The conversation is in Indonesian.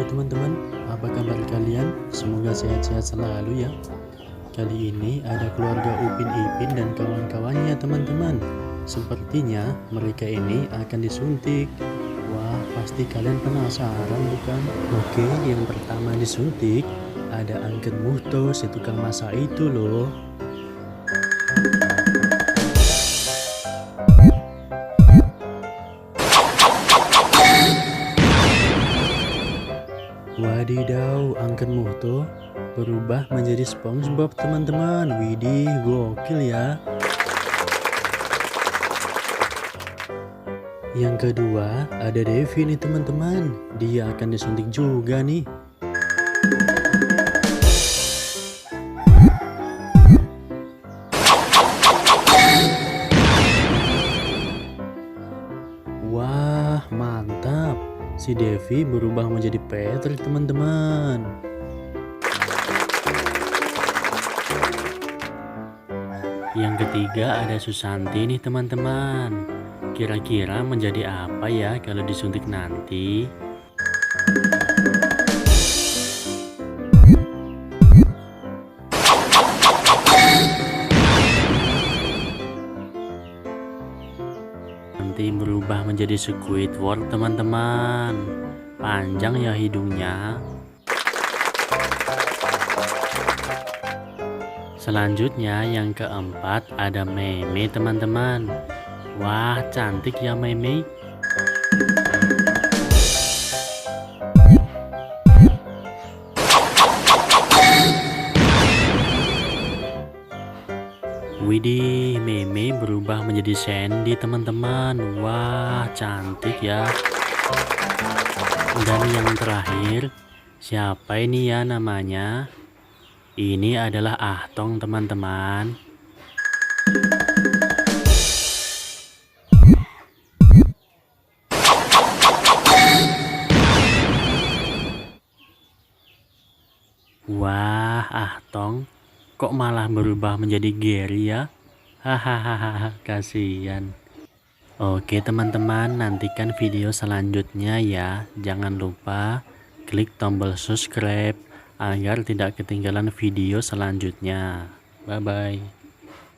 teman-teman, apa kabar kalian? Semoga sehat-sehat selalu ya. Kali ini ada keluarga Upin Ipin dan kawan-kawannya teman-teman. Sepertinya mereka ini akan disuntik. Wah, pasti kalian penasaran bukan? Oke, yang pertama disuntik ada Angken Muhto, si tukang masak itu loh. Wadidaw, Angken Muhto berubah menjadi SpongeBob teman-teman. Widih, gokil ya. Yang kedua ada Devi nih teman-teman. Dia akan disuntik juga nih. Wah, mantap. Si Devi berubah menjadi Patrick teman-teman. Yang ketiga ada Susanti nih teman-teman. Kira-kira menjadi apa ya kalau disuntik nanti? Nanti berubah menjadi Squidward teman-teman. Panjang ya hidungnya. Selanjutnya yang keempat ada Meme teman-teman. Wah, cantik ya Meme. Widih, Meme berubah menjadi Sandy teman-teman. Wah, cantik ya. Dan yang terakhir, siapa ini ya namanya? Ini adalah Ahtong teman-teman. Wah, Ahtong kok malah berubah menjadi Gary ya? Hahaha, kasihan. Oke teman-teman, nantikan video selanjutnya ya. Jangan lupa klik tombol subscribe agar tidak ketinggalan video selanjutnya. Bye bye.